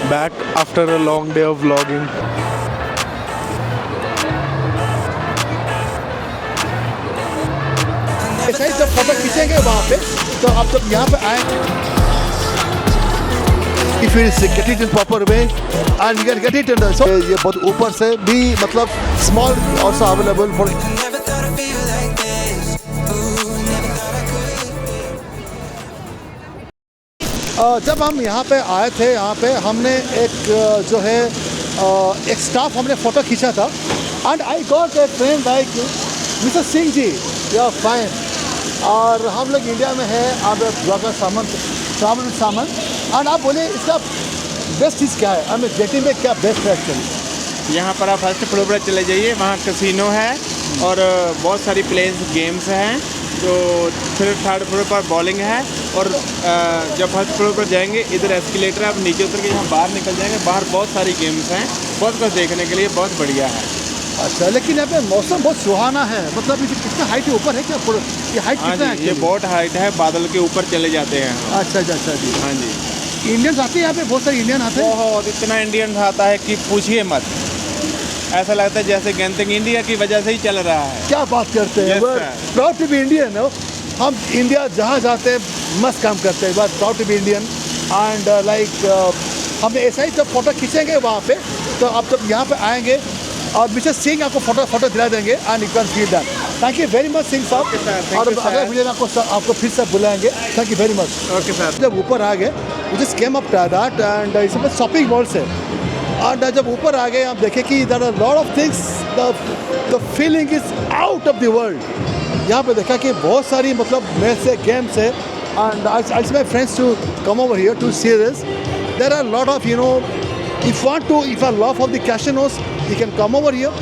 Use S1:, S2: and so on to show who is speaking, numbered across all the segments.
S1: back after a long day of vlogging.
S2: ऐसा ही जब photo खींचेंगे वहाँ पे तो आप जब यहाँ पे आएंगे if you get it in proper way and you can get it in the so ये बहुत ऊपर से भी मतलब small also available for जब हम यहाँ पे आए थे यहाँ पे हमने एक जो है एक स्टाफ हमने फ़ोटो खींचा था and I got a friend like mister Singh ji you are fine और हम लोग इंडिया में हैं आप ब्लॉगर सामन एंड आप बोले इसका बेस्ट चीज़ क्या है हमें जेटी में क्या बेस्ट है एक्चुअली
S3: यहाँ पर आप फर्स्ट फ्लोर पर चले जाइए, वहाँ कैसीनो है और बहुत सारी प्लेस गेम्स हैं। तो फिर थर्ड फ्लोर पर बॉलिंग है और जब फर्स्ट फ्लोर पर जाएंगे इधर एस्केलेटर आप नीचे उतर के यहाँ बाहर निकल जाएंगे, बाहर बहुत सारी गेम्स हैं, बहुत कुछ देखने के लिए बहुत बढ़िया है।
S2: अच्छा लेकिन यहाँ पे मौसम बहुत सुहाना है मतलब ये कितना हाइट के ऊपर है क्या ये हाइट
S3: हाँ
S2: कितना
S3: जी,
S2: है
S3: ये बहुत हाइट है, बादल के ऊपर चले जाते हैं।
S2: अच्छा जी
S3: हाँ जी,
S2: इंडियंस आते हैं यहाँ पे बहुत सारे इंडियन आते हैं
S3: बहुत इतना इंडियन आता है कि पूछिए मत, ऐसा लगता है जैसे गैंगटिंग इंडिया की वजह से ही चल रहा है।
S2: क्या बात करते हैं प्राउड टू बी इंडियन हम इंडिया जहाँ जाते हैं मस्त काम करते हैं but proud to be Indian and like हमने ऐसा ही जब फोटो खींचेंगे वहाँ पे तो आप जब यहाँ पे आएंगे और मिस्टर सिंह आपको फोटो दिला देंगे and you can feel that. Thank you very much Singh sahab और अगले वीडियो में आपको फिर से बुलाएंगे। Thank you very much.
S3: Okay sir.
S2: जब ऊपर आ गए we just came up that and इसमें शॉपिंग मॉल से और जब ऊपर आ गए आप देखें कि there are lot of things the feeling is out of the world. यहाँ पे देखा कि बहुत सारी मतलब मेरे से गेम्स है and I my friends to come over here to see this. There are lot of you know if you love of the casinos you can come over here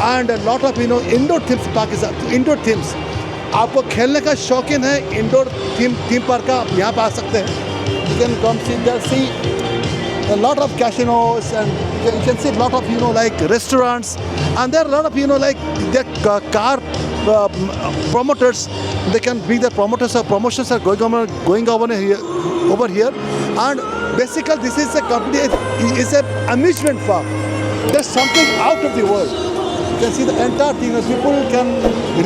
S2: and a lot of indoor themes park is indoor themes। आपको खेलने का शौकीन है indoor theme park का आप यहाँ पे आ सकते हैं। you can come see a lot of casinos and you can see a lot of like restaurants and there are a lot of like the car promoters they can be the promoters or promotions are going over here and basically this is a company is an amusement park. There's something out of the world. You can see the entire thing. People can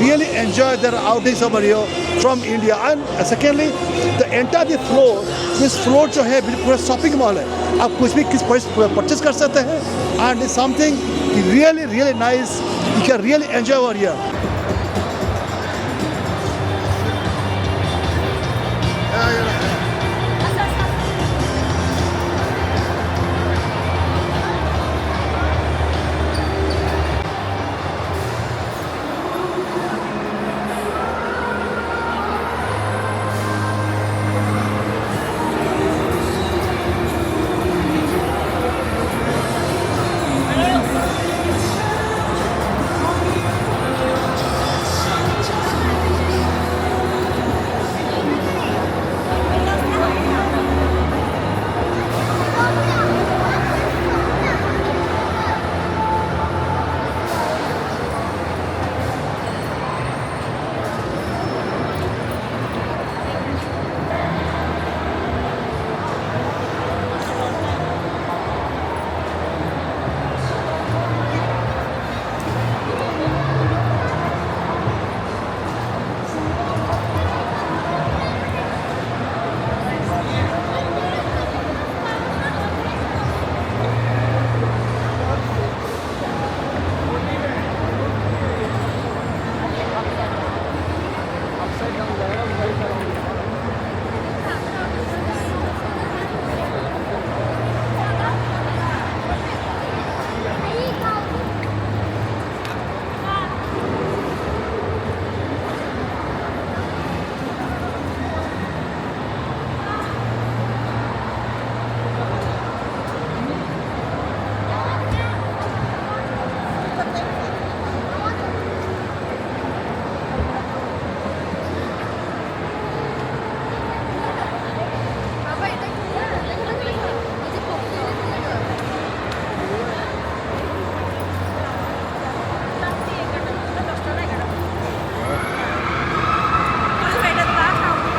S2: really enjoy their outings over here from India and secondly the entire floor this floor जो है पूरा shopping mall है आप कुछ भी purchase कर सकते हैं and it's something really nice you can really enjoy over here।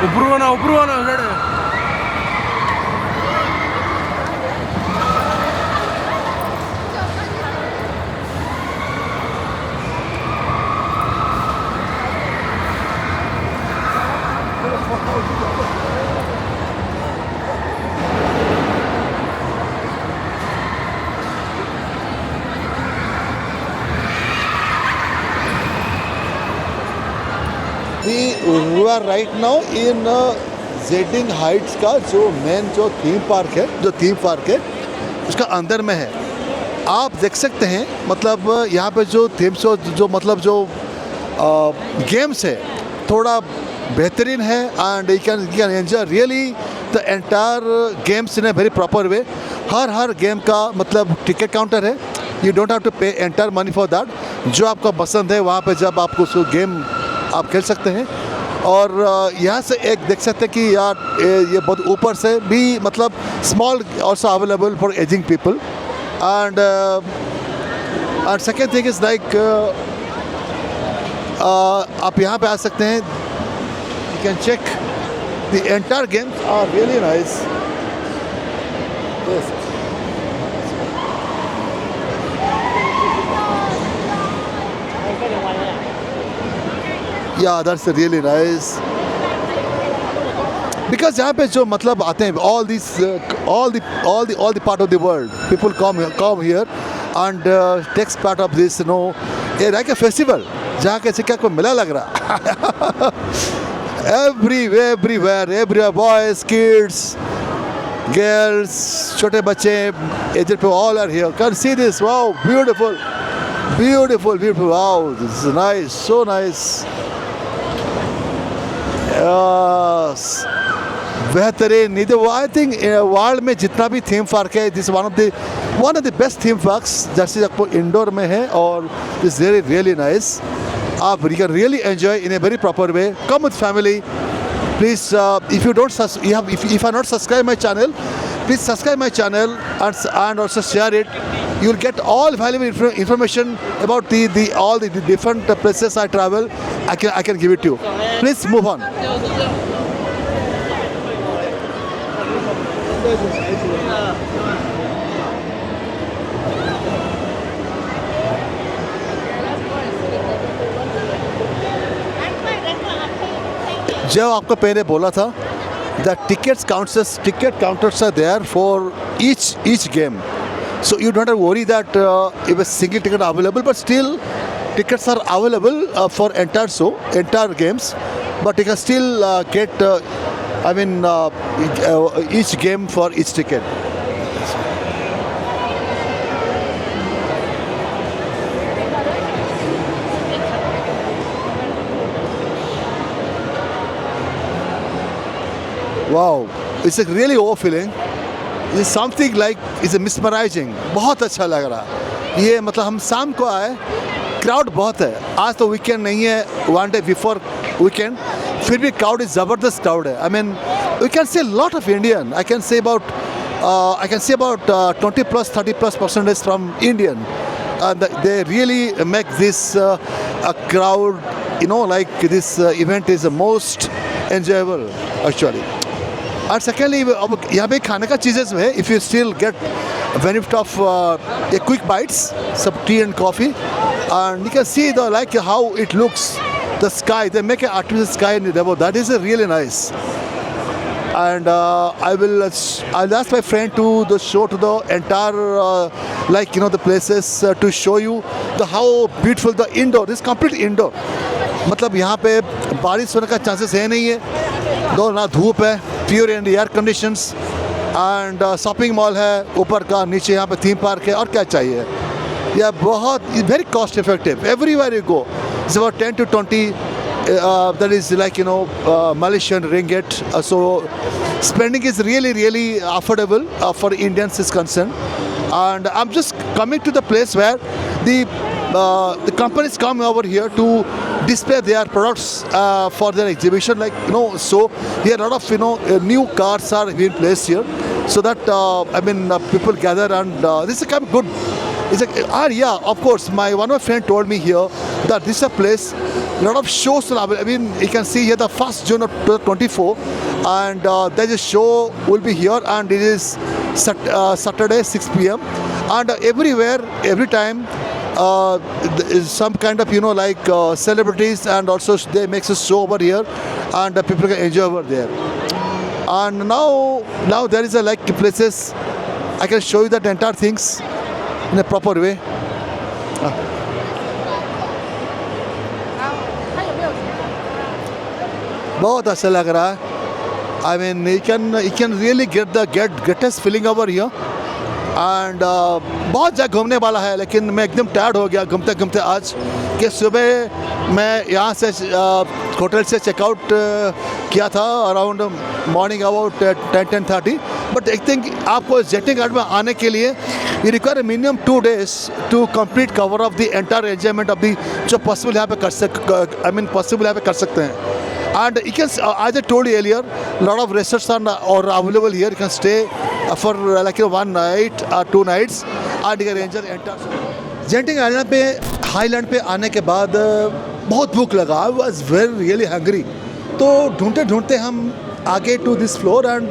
S1: उपरू ना
S2: we are right now in जेडिंग हाइट्स का जो मेन जो थीम पार्क है उसका अंदर में है। आप देख सकते हैं मतलब यहाँ पे जो थीम शो जो मतलब जो गेम्स है थोड़ा बेहतरीन है and you can enjoy really the entire games in a very proper way. Her game का मतलब टिकट काउंटर है, यू डोंट हैव टू पे एंटायर मनी फॉर दैट। जो आपका पसंद है वहाँ पे जब आपको उस गेम आप खेल सकते हैं। और यहाँ से एक देख सकते हैं कि यार ये बहुत ऊपर से भी मतलब small also available for aging people and second thing is like आप यहाँ पे आ सकते हैं, you can check the entire games are really nice. Yeah, that's really nice. Because यहाँ पे जो मतलब आते हैं all the part of the world, people come here and takes part of this, you know, like a festival. जहाँ कैसे क्या कोई मेला लग रहा everywhere, boys, kids, girls, छोटे बच्चे, aged people, all are here. Can see this? Wow, beautiful. Wow, this is nice, so nice. Yes. बेहतरीन। नहीं तो आई थिंक वर्ल्ड में जितना भी थीम पार्क है this one of the best theme parks जैसे आपको इंडोर में है और दिस रियली नाइस। आप you can really enjoy in a very proper way. Come with family please. If you don't if I not subscribe my channel, please subscribe my channel and also share it. You'll get all valuable information about all the different places I travel. I can give it to you. Please move on. जो आपको पहले बोला था the ticket counters are there for each game, so you don't have to worry that if a single ticket available, but still tickets are available for entire games, but you can still get each game for each ticket. Wow, it's a really overfilling. It's something like it's a mesmerizing. बहुत अच्छा लग रहा है। ये मतलब हम शाम को आए, क्राउड बहुत है। आज तो वीकेंड नहीं है, one day before weekend, फिर भी क्राउड इज ज़बरदस्त क्राउड है। I mean, we can see a lot of Indian. I can say about 20+, 30+% from Indian. They really make this a crowd. You know, like this event is the most enjoyable actually. And secondly, यहाँ पे खाने का चीज़ें है, if you still get benefit of a quick bites, some tea and coffee, and you can see how it looks, the sky. They make an artificial sky in the demo. That is really nice. And I'll ask my friend to show to the entire the places to show you how beautiful the indoor. This complete indoor. मतलब यहाँ पे बारिश होने का chances है नहीं है, दो ना धूप है, pure and air conditions and shopping mall है ऊपर का, नीचे यहाँ पे थीम पार्क है, और क्या चाहिए। यह बहुत very cost effective. Everywhere you go it's about 10 to 20 that is Malaysian ringgit. So spending is really affordable for Indians is concerned. And I'm just coming to the place where the companies come over here to display their products for their exhibition, so here a lot of new cars are being placed here, so that people gather, and this is kind of good. It's like, yeah, of course, one of my friend told me here that this is a place, a lot of shows. You can see here the 1st June of 2024, and there's a show will be here, and it is Saturday 6 p.m. and everywhere, every time is some kind of celebrities, and also they makes a show over here, and people can enjoy over there. And now there is a places I can show you that entire things in a proper way. बहुत अच्छा लग रहा है. I mean, you can really get the greatest feeling over here. And बहुत जगह घूमने वाला है, लेकिन मैं एकदम टायर्ड हो गया घूमते घूमते आज कि सुबह मैं यहाँ से होटल से चेकआउट किया था around morning about 10:30. But I think आपको जेटिंग गार्ड में आने के लिए you require minimum 2 days to complete cover of the entire enjoyment of the जो पॉसिबल यहाँ पे पॉसिबल यहाँ पे कर सकते हैं. And you can, as I told you earlier, a lot of resorts are available here. You can stay for like 1 night or 2 nights, and you can enjoy the entire. Genting Island पे highland पे आने के बाद बहुत भूख लगा. I was really hungry. तो ढूंढते ढूंढते हम आगे to this floor and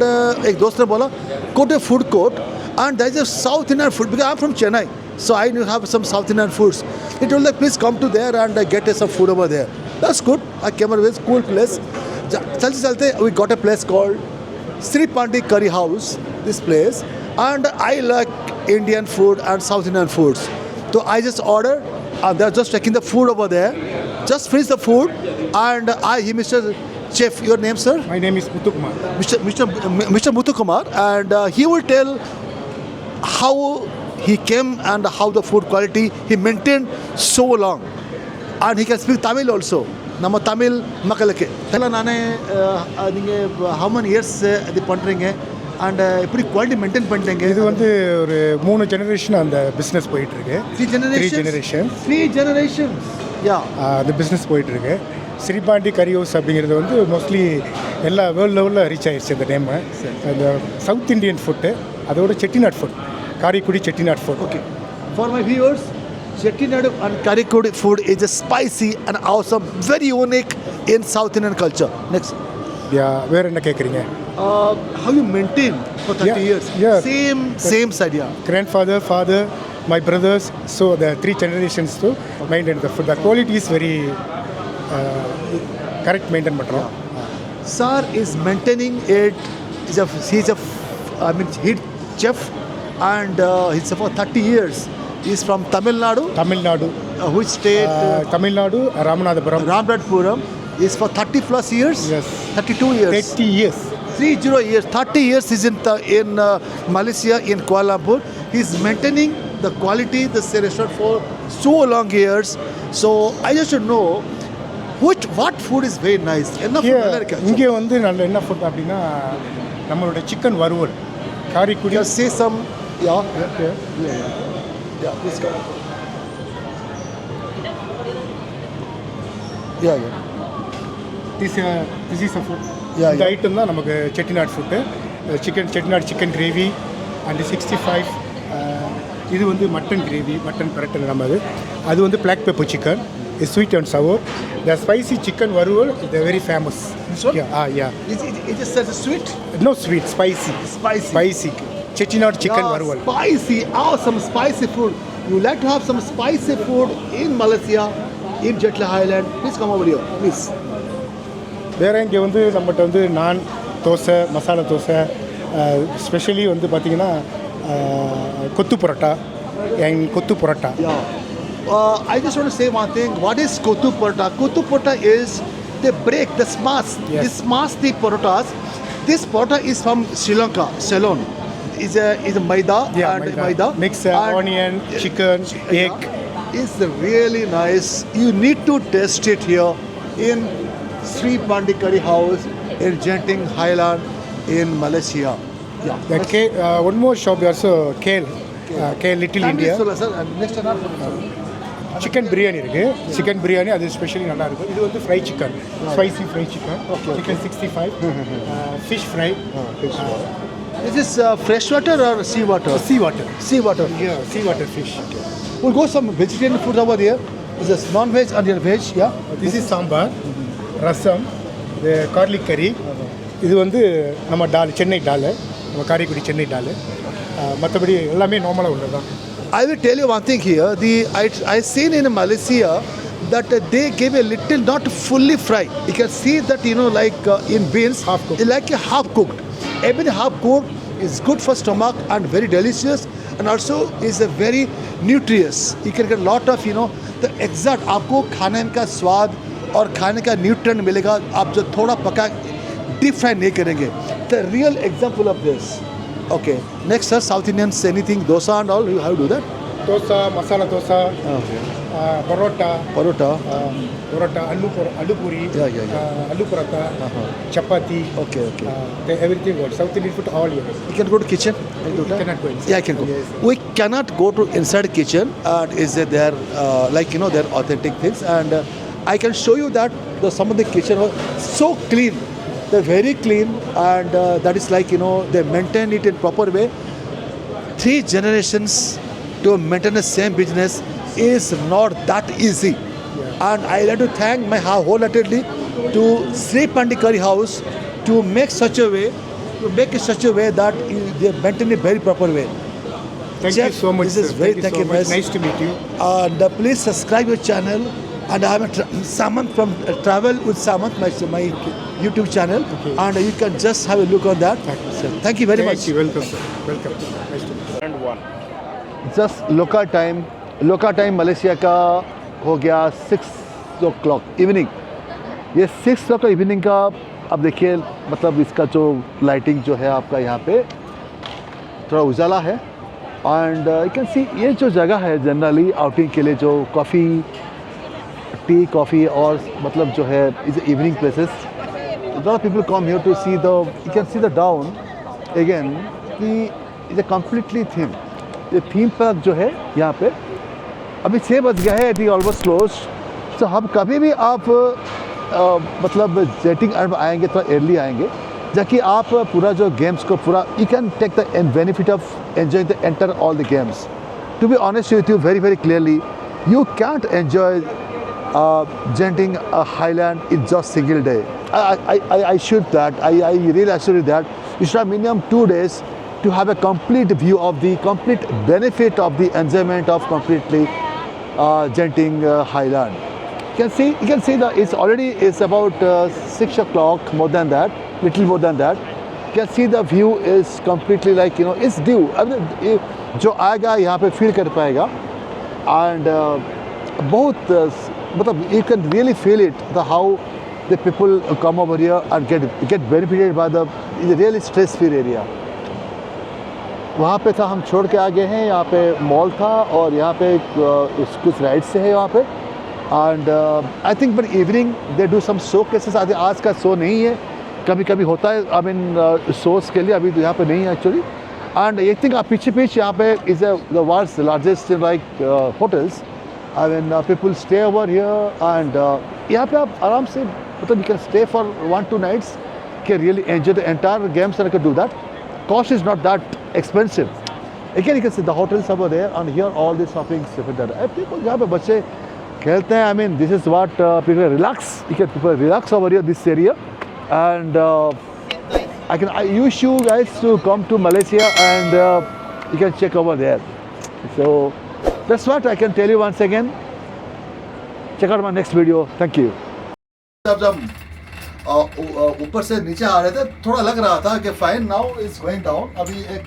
S2: एक दोस्त ने बोला go to a food court and there is a South Indian food because I'm from Chennai, so I need to have some South Indian foods. He told me please come to there and get some food over there. That's good. I came over with cool place. चलते चलते we got a place called Sri Pandi Curry House. This place, and I like Indian food and South Indian foods. So I just ordered, and they're just checking the food over there. Just finish the food, and Mr. Chef, your name, sir?
S4: My name is Muthukumar.
S2: Mr. Muthukumar, and he will tell how he came and how the food quality he maintained so long. And he can speak Tamil also. Nama Tamil Makalake. Tell nane ninge how many years the பண்றீங்க and எப்படி quality maintain பண்றீங்க?
S4: இது வந்து ஒரு 3 generation அந்த business போயிட்டு இருக்கு. 3 generation. Yeah. அந்த பிசினஸ் போயிட்டு இருக்கு. ஸ்ரீபாண்டி கரி ஹவுஸ் அப்படிங்கிறது வந்து மோஸ்ட்லி எல்லா வேர்ல்டு லெவலில் ரீச் ஆயிடுச்சு அந்த நேம். அந்த சவுத் இந்தியன் ஃபுட்டு, அதோட Chettinad food, Karaikudi Chettinad food.
S2: Okay. For my viewers, Chettinad and Karikudi food is spicy and awesome, very unique in South Indian culture. Next.
S4: வேறு என்ன கேட்குறீங்க?
S2: How you maintain for 30 years? Same side, yeah.
S4: Grandfather, father, my brothers, so the 3 generations to maintain the food. The quality is very correct maintain பண்ணுறோம்.
S2: Sir is maintaining it. He's a head chef and he's for 30 years. He's from Tamil Nadu. Which state?
S4: Tamil Nadu, Ramanathapuram.
S2: He's for 30 plus years.
S4: Yes.
S2: 32 years.
S4: 30 years.
S2: 30 years. 30 years is in Malaysia, in Kuala Lumpur. He's maintaining the quality, the restaurant for so long years. So I just should know what food is very nice.
S4: இங்கே வந்து நல்ல என்ன food அப்படின்னா நம்மளோட chicken வறுவல் Karaikudi.
S2: Just say some. Yeah, please go. Yeah.
S4: This is a food.
S2: Yeah.
S4: இந்த item தான் நமக்கு Chettinad food. Chettinad chicken gravy and 65. இது வந்து மட்டன் கிரேவி, மட்டன் பிரட்டல் நம்ம அது வந்து black pepper chicken, sweet and sour. The spicy chicken வறுவல் is very famous.
S2: This one?
S4: Yeah.
S2: It is such a sweet?
S4: No sweet, spicy. Chettinad chicken வறுவல்.
S2: Spicy, awesome spicy food. You like to have some spicy food in Malaysia, in Jetla Highland? Please come over here, please.
S4: வேறு இங்கே வந்து நம்மகிட்ட வந்து நான் dosa, masala dosa, specially வந்து பார்த்திங்கன்னா கொத்து parotta.
S2: Yeah. I just want to say one thing. What is Kottu Parota? Kottu Parota is they break, they smash.
S4: Yes.
S2: They smash the parotas. This parota is from Sri Lanka, Ceylon. Is a maida and maida.
S4: Mix onion, chicken, egg.
S2: It's really nice. You need to taste it here in Sri Pandi Curry House in Genting Highland in Malaysia. Yeah.
S4: One more shop also, Kale Little India.
S2: Next
S4: chicken biryani இருக்குது. Chicken biryani அது specially நல்லாயிருக்கும். இது வந்து fry chicken, spicy fry chicken, chicken 65, fish fry.
S2: Is this fresh water or sea water?
S4: Sea water.
S2: Yeah,
S4: sea water fish.
S2: We'll go some vegetarian food over there. This is non-veg and your veg, yeah?
S4: This is sambar, rasam, the garlic curry. இது வந்து நம்ம டால், சென்னை டால், நம்ம காரைக்குடி சென்னை டால். மற்றபடி எல்லாமே நார்மலாக உள்ளது தான்.
S2: I will tell you one thing here. I seen in Malaysia that they give a little, not fully fried. You can see that, like in beans,
S4: half cooked.
S2: Like a half cooked. Even half cooked is good for stomach and very delicious, and also is a very nutritious. You can get a lot of, the exact आपको खाने का स्वाद और खाने का nutrient मिलेगा, आप जो थोड़ा पका डीप फ्राई नहीं करेंगे. The real example of this. Okay, next sir, south Indians anything, dosa and all, you have do that.
S4: dosa, masala dosa, parota,
S2: parotta.
S4: aloo puri,
S2: Yeah.
S4: aloo paratha, chapati.
S2: Okay.
S4: Everything good. South Indian food all here.
S2: You can go to kitchen.
S4: You cannot go inside.
S2: Yeah, I can go.
S4: Yes.
S2: We cannot go to inside kitchen, and is there like their authentic things, and I can show you that some of the kitchen are so clean. They're very clean, and that is like they maintain it in proper way. 3 generations to maintain the same business is not that easy. And I like to thank my wholeheartedly to Sri Pandi Curry House to make such a way, that they maintain it very proper way.
S4: Thank
S2: Chef,
S4: you so much.
S2: this is
S4: sir.
S2: very-
S4: thank
S2: thank
S4: you
S2: you,
S4: so much.
S2: nice.
S4: Nice to meet you.
S2: And please subscribe your channel. And I am Samant from Travel with Samant, my YouTube channel.
S4: Okay.
S2: And you can just have a look on that. So, thank you very much.
S4: Thank you. Welcome, sir. Welcome. Nice to meet you.
S3: And one.
S2: Just local time Malaysia का हो गया 6 o'clock evening. ये 6 o'clock evening का अब देखिए, मतलब इसका जो लाइटिंग जो है आपका यहाँ पे थोड़ा उजाला है. एंड यू कैन सी ये जो जगह है जनरली आउटिंग के लिए, जो टी कॉफ़ी और मतलब जो है is evening places. Lot of people come here to see the, you can see the down again कि इज अ कम्प्लीटली थीम. ये थीम पार्क जो है यहाँ पे अभी 6 बज गया है, इट इज ऑलमोस्ट क्लोज. तो हम कभी भी आप मतलब जेटिंग आएंगे तो अर्ली आएंगे, ताकि आप पूरा जो गेम्स को पूरा you can take the benefit of enjoy the enter all the games. To be honest with you very clearly, you can't enjoy genting a highland in just single day. I should that. I really assure you that you should have minimum 2 days to have a complete view of the complete benefit of the enjoyment of completely genting highland. You can see that it's about 6 o'clock, more than that, little more than that. You can see the view is completely like it's due. जो आएगा यहाँ पे feel कर पाएगा. And बहुत मतलब you can really feel it, how the people come over here and get benefited by the really stress-free area. वहाँ पे था, हम छोड़ के आ गए हैं. यहाँ पे मॉल था और यहाँ पे कुछ राइड्स से है यहाँ पे. And I think but evening they do some showcases. आज का शो नहीं है, कभी होता है. आई मीन शोज़ के लिए अभी तो यहाँ पे नहीं है एक्चुअली. एंड आई थिंक पीछे यहाँ पे is the world's largest like hotels. I mean, people stay over here, and यहाँ पे आप आराम से मतलब you can stay for 1-2 nights, can really enjoy the entire games, and I can do that. Cost is not that expensive. Again, you can see the hotels over there, and here all the shopping stuff that. People यहाँ पे बच्चे खेलते हैं. I mean, this is what people relax. People relax over here, this area, and I wish you guys to come to Malaysia, and you can check over there. So. That's what I can tell you once again. Check out my next video. Thank you. जब ऊपर से नीचे आ रहे थे, थोड़ा लग रहा था कि fine now is going down. अभी एक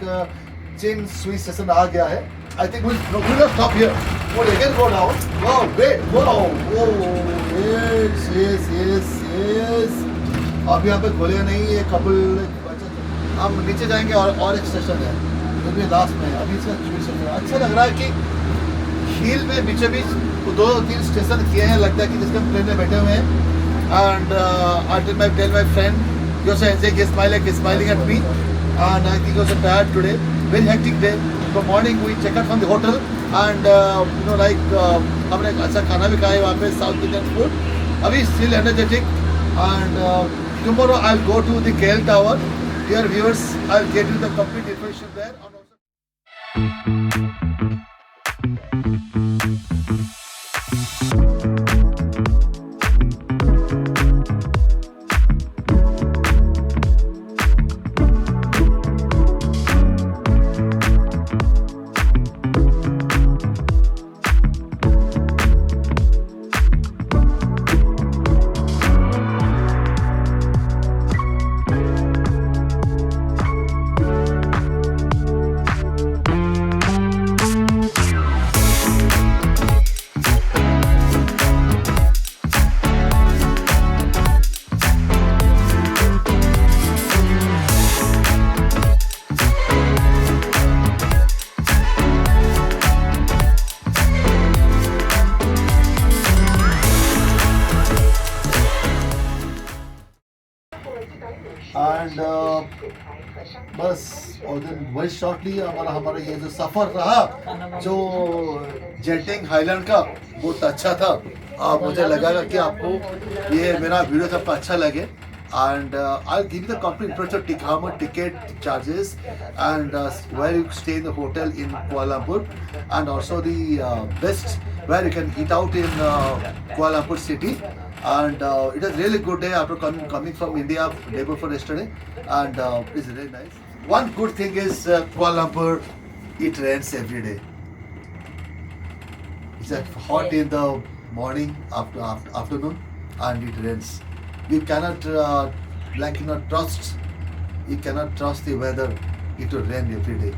S2: चेन स्विच स्टेशन आ गया है. I think we will not stop here. We again go down. Wow, wait, wow, yes. अब यहाँ पे खोले नहीं, ये कपल. हम नीचे जाएंगे और एक स्टेशन है, जो भी लास्ट में. अभी इसका स्टेशन अच्छा लग रहा है कि हिल में बीचों बीच 2-3 स्टेशन किए हैं. लगता है कि जिसके हम ट्रेन में बैठे हुए हैं. And I tell my friend he also smiling at me, and I think he was tired today. Very hectic day. From morning we check out from the hotel, and हमने अच्छा खाना भी खाया वहाँ पे, साउथ इंडियन फूड. अभी still energetic, and tomorrow I'll go to the KL Tower. Dear viewers, I'll get you the complete information there. And also and बस और देन वेरी शॉर्टली हमारा ये जो सफ़र रहा जो जेटिंग हाईलैंड का बहुत अच्छा था। मुझे लगा कि आपको ये मेरा वीडियो सबको अच्छा लगे and I'll give you the complete information, how much ticket charges and where you stay in the hotel in Kuala Lumpur, and also the best where you can eat out in Kuala Lumpur city. And it was really good day after coming from India day before yesterday, and it's really nice. One good thing is Kuala Lumpur, it rains every day. It's hot in the morning, afternoon, and it rains. You cannot trust. You cannot trust the weather. It will rain every day,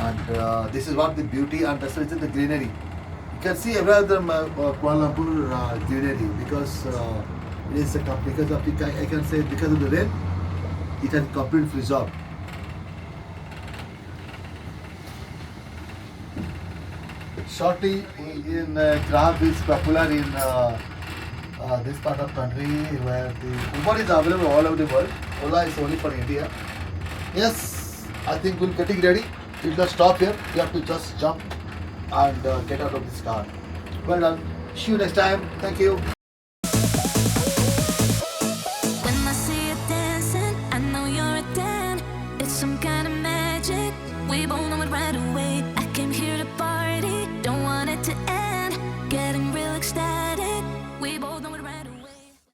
S2: and this is what the beauty and that's the greenery. You can see everywhere the Kuala Lumpur greenery because it is because of the, I can say because of the rain, it has completely preserved. Shortly, in crab is popular in this part of country where the Uber is available all over the world. Ola is only for India. Yes, I think we're getting ready. You can stop here. You have to just jump and get out of this car. Well done. See you next time. Thank you.
S5: When I see you dancing, I know you're a 10. It's some kind of magic. We both know it right away.